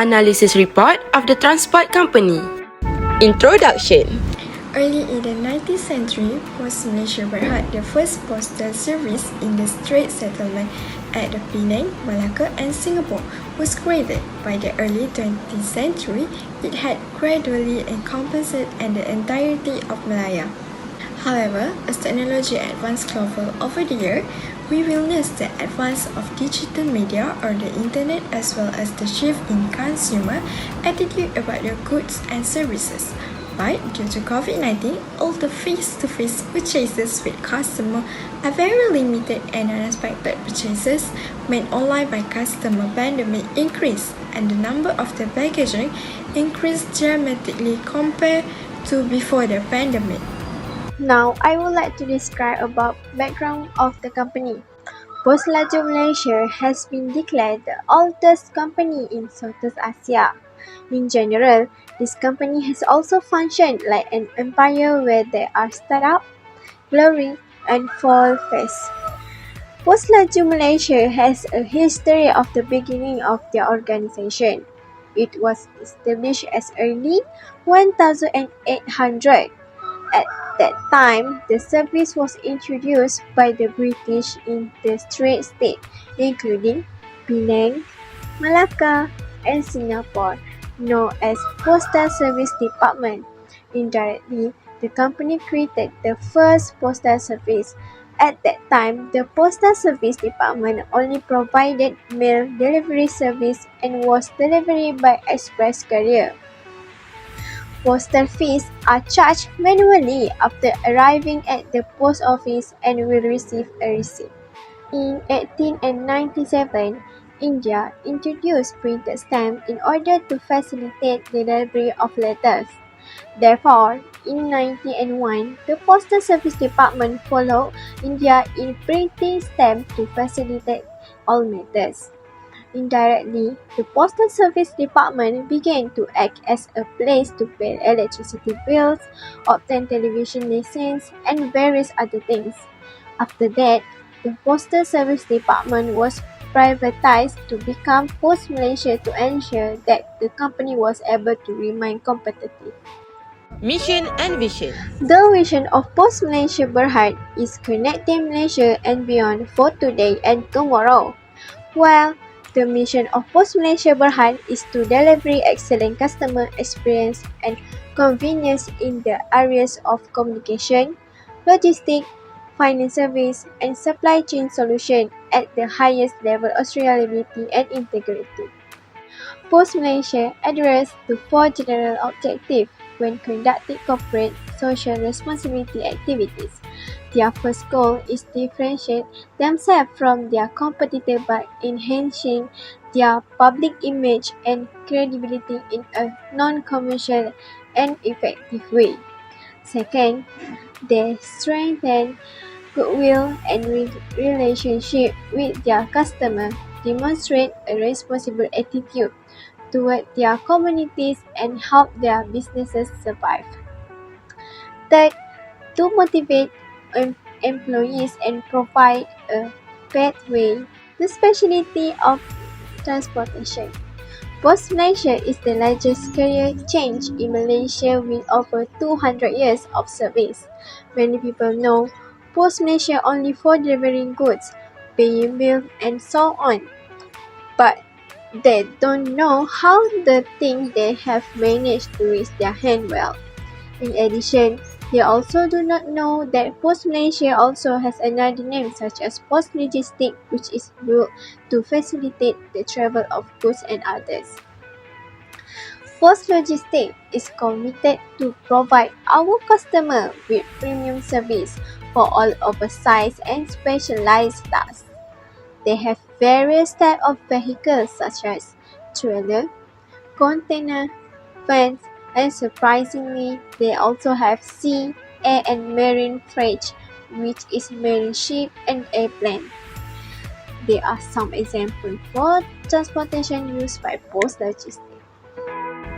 Analysis report of the transport company. Introduction. Early in the 19th century, Pos Malaysia Berhad, the first postal service in the Strait settlement at the Penang, Malacca and Singapore, was created. By the early 20th century, it had gradually encompassed the entirety of Malaya. However, as technology advanced global over the year, we witnessed the advance of digital media or the internet as well as the shift in consumer attitude about their goods and services. But due to COVID-19, all the face-to-face purchases with customers are very limited and unexpected purchases made online by customer pandemic increased and the number of the packaging increased dramatically compared to before the pandemic. Now, I would like to describe about background of the company. Pos Laju Malaysia has been declared the oldest company in Southeast Asia. In general, this company has also functioned like an empire where there are startup, glory, and fall phase. Pos Laju Malaysia has a history of the beginning of their organization. It was established as early 1800. At that time, the service was introduced by the British in the Strait State, including Penang, Malacca, and Singapore, known as Postal Service Department. Indirectly, the company created the first postal service. At that time, the Postal Service Department only provided mail delivery service and was delivered by express courier. Postal fees are charged manually after arriving at the post office and will receive a receipt. In 1897, India introduced printed stamp in order to facilitate the delivery of letters. Therefore, in 1901, the Postal Service Department followed India in printing stamps to facilitate all matters. Indirectly, the Postal Service Department began to act as a place to pay electricity bills, obtain television licenses, and various other things. After that, the Postal Service Department was privatized to become Pos Malaysia to ensure that the company was able to remain competitive. Mission and vision. The vision of Pos Malaysia Berhad is connecting Malaysia and beyond for today and tomorrow. While the mission of Pos Malaysia Berhad is to deliver excellent customer experience and convenience in the areas of communication, logistics, finance service, and supply chain solution at the highest level of reliability and integrity. Pos Malaysia addressed the four general objectives when conducting corporate social responsibility activities. Their first goal is to differentiate themselves from their competitors by enhancing their public image and credibility in a non-commercial and effective way. Second, they strengthen goodwill and relationship with their customers, demonstrate a responsible attitude toward their communities and help their businesses survive. Third, to motivate employees and provide a pathway. The specialty of transportation. Pos Malaysia is the largest carrier chain in Malaysia with over 200 years of service. Many people know Pos Malaysia only for delivering goods, paying bills, and so on. But they don't know how the things they have managed to reach their hand well. In addition, they also do not know that Pos Malaysia also has another name such as Pos Logistics, which is built to facilitate the travel of goods and others. Pos Logistics is committed to provide our customer with premium service for all oversized and specialized tasks. They have various types of vehicles such as trailer, container, vans, and surprisingly, they also have sea, air, and marine freight, which is marine ship and airplane. There are some examples for transportation used by Pos Logistics.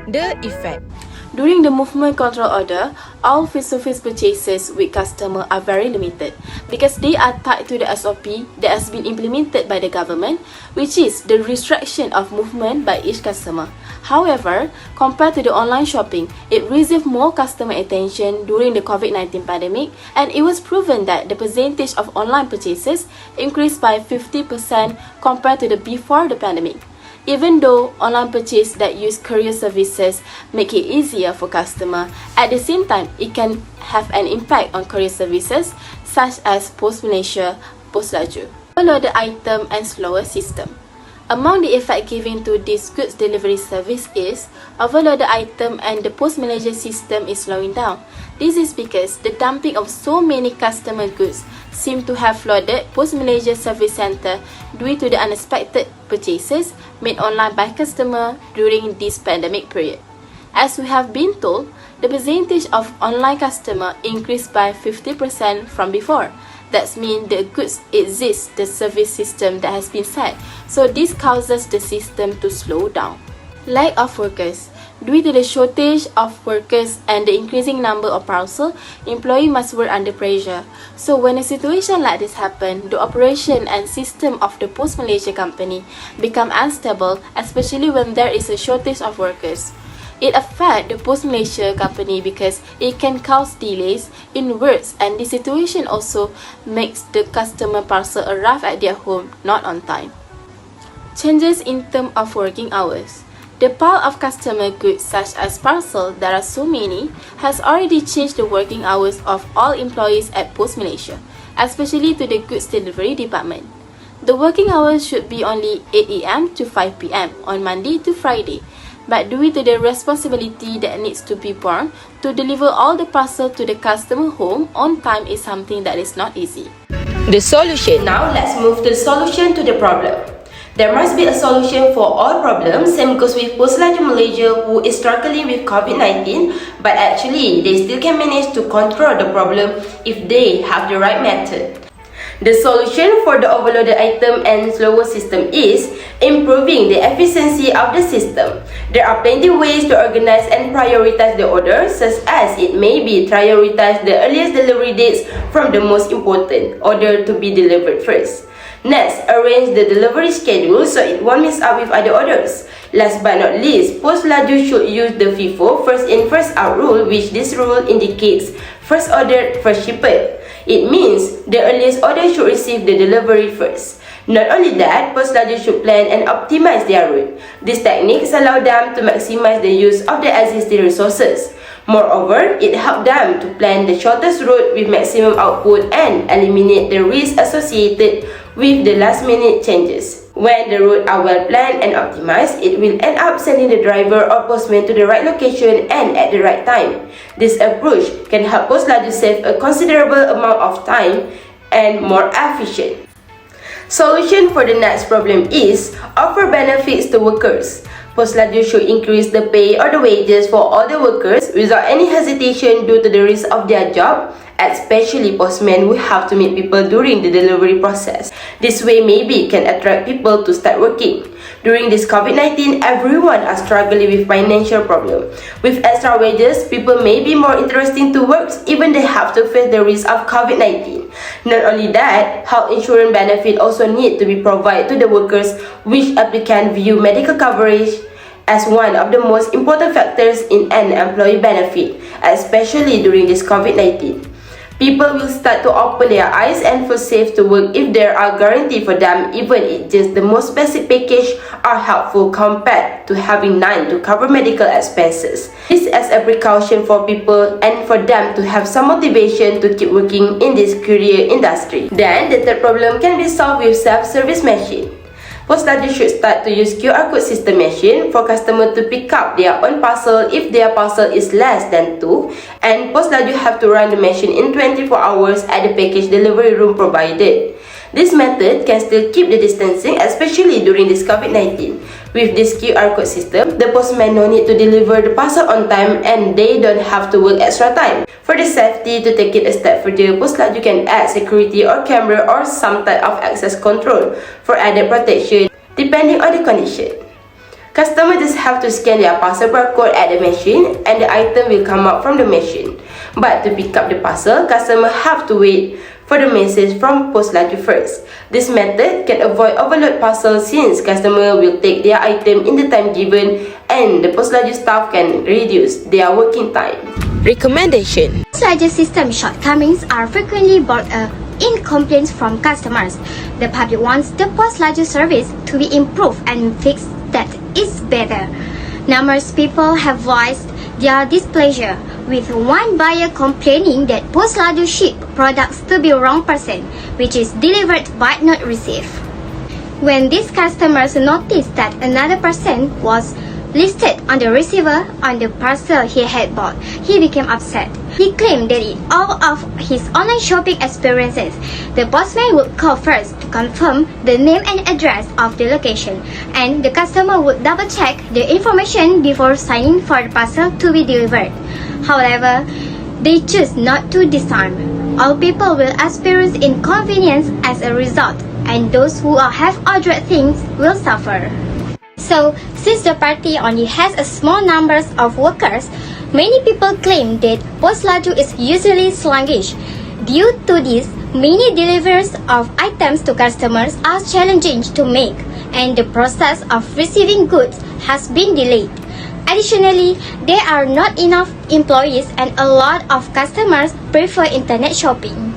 The effect. During the Movement Control Order, all face-to-face purchases with customer are very limited because they are tied to the SOP that has been implemented by the government, which is the restriction of movement by each customer. However, compared to the online shopping, it received more customer attention during the COVID-19 pandemic, and it was proven that the percentage of online purchases increased by 50% compared to the before the pandemic. Even though online purchase that use courier services make it easier for customer, at the same time, it can have an impact on courier services such as Pos Malaysia, Pos Laju. Overloaded item and slower system. Among the effect given to this goods delivery service is overloaded item and the Pos Malaysia system is slowing down. This is because the dumping of so many customer goods seem to have flooded Pos Malaysia service center due to the unexpected purchases made online by customer during this pandemic period. As we have been told, the percentage of online customer increased by 50% from before. That means the goods exist the service system that has been set, so this causes the system to slow down. Lack of workers. Due to the shortage of workers and the increasing number of parcels, employees must work under pressure. So when a situation like this happens, the operation and system of the Pos Malaysia company become unstable, especially when there is a shortage of workers. It affects the Pos Malaysia company because it can cause delays in works, and the situation also makes the customer parcel arrive at their home not on time. Changes in terms of working hours. The pile of customer goods such as parcels, there are so many, has already changed the working hours of all employees at Pos Malaysia, especially to the goods delivery department. The working hours should be only 8 AM to 5 PM on Monday to Friday. But due to the responsibility that needs to be borne to deliver all the parcel to the customer home on time is something that is not easy. The solution. Now let's move to the solution to the problem. There must be a solution for all problems. Same goes with Pos Laju Malaysia, who is struggling with COVID-19, but actually they still can manage to control the problem if they have the right method. The solution for the overloaded item and slower system is improving the efficiency of the system. There are plenty of ways to organize and prioritize the orders, such as it may be prioritize the earliest delivery dates from the most important order to be delivered first. Next, arrange the delivery schedule so it won't miss out with other orders. Last but not least, Pos Laju should use the FIFO first in first out rule, which this rule indicates first order first shipper. It means the earliest order should receive the delivery first. Not only that, Pos Laju should plan and optimize their route. These techniques allow them to maximize the use of the existing resources. Moreover, it helps them to plan the shortest route with maximum output and eliminate the risk associated with the last-minute changes. When the routes are well planned and optimized, it will end up sending the driver or postman to the right location and at the right time. This approach can help Pos Laju save a considerable amount of time and more efficient. Solution for the next problem is offer benefits to workers. Pos Laju should increase the pay or the wages for all the workers without any hesitation due to the risk of their job, especially postmen who have to meet people during the delivery process. This way maybe can attract people to start working. During this COVID-19, everyone are struggling with financial problem. With extra wages, people may be more interested to work even they have to face the risk of COVID-19. Not only that, health insurance benefit also need to be provided to the workers, which applicant view medical coverage as one of the most important factors in an employee benefit, especially during this COVID-19. People will start to open their eyes and feel safe to work if there are guarantees for them, even if just the most basic package are helpful compared to having none to cover medical expenses. This as a precaution for people and for them to have some motivation to keep working in this career industry. Then the third problem can be solved with self-service machine. Pos Laju should start to use QR code system machine for customers to pick up their own parcel if their parcel is less than 2, and Pos Laju have to run the machine in 24 hours at the package delivery room provided. This method can still keep the distancing, especially during this COVID-19. With this QR code system, the postman no need to deliver the parcel on time and they don't have to work extra time. For the safety, to take it a step further, Pos Laju can add security or camera or some type of access control for added protection depending on the condition. Customers just have to scan their parcel barcode at the machine and the item will come out from the machine. But to pick up the parcel, customers have to wait for the message from Pos Laju first. This method can avoid overload parcels since customers will take their item in the time given and the Pos Laju staff can reduce their working time. Recommendation: Pos Laju system shortcomings are frequently brought up in complaints from customers. The public wants the Pos Laju service to be improved and fixed that is better. Numerous people have voiced their displeasure, with one buyer complaining that Pos Laju ship products to the wrong person, which is delivered but not received. When these customers noticed that another person was listed on the receiver on the parcel he had bought, he became upset. He claimed that in all of his online shopping experiences, the postman would call first to confirm the name and address of the location, and the customer would double-check the information before signing for the parcel to be delivered. However, they choose not to this time. All people will experience inconvenience as a result, and those who have ordered things will suffer. So, since the party only has a small number of workers, many people claim that Pos Laju is usually sluggish. Due to this, many deliveries of items to customers are challenging to make, and the process of receiving goods has been delayed. Additionally, there are not enough employees and a lot of customers prefer internet shopping.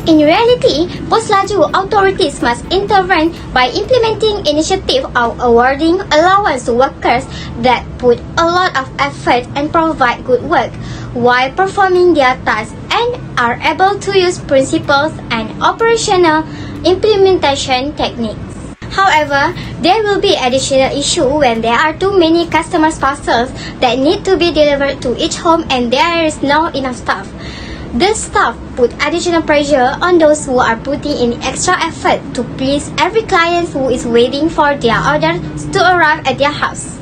In reality, Pos Laju authorities must intervene by implementing initiative of awarding allowance to workers that put a lot of effort and provide good work while performing their tasks and are able to use principles and operational implementation techniques. However, there will be additional issue when there are too many customers' parcels that need to be delivered to each home and there is not enough staff. This staff put additional pressure on those who are putting in extra effort to please every client who is waiting for their order to arrive at their house.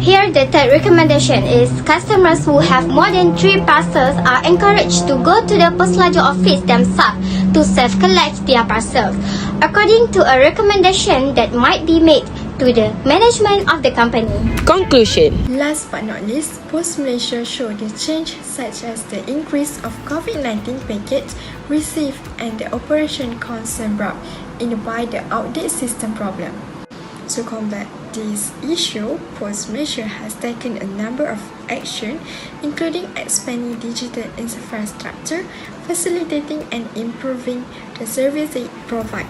Here, the third recommendation is customers who have more than 3 parcels are encouraged to go to the Pos Laju office themselves to self-collect their parcels, according to a recommendation that might be made to the management of the company. Conclusion: Last but not least, Pos Malaysia showed the change such as the increase of COVID-19 packets received and the operation concern brought in by the outdated system problem. To combat this issue, Pos Malaysia has taken a number of actions, including expanding digital infrastructure, facilitating and improving the service it provides.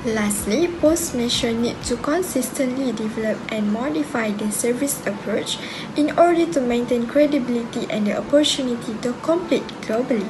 Lastly, Pos Malaysia needs to consistently develop and modify the service approach in order to maintain credibility and the opportunity to compete globally.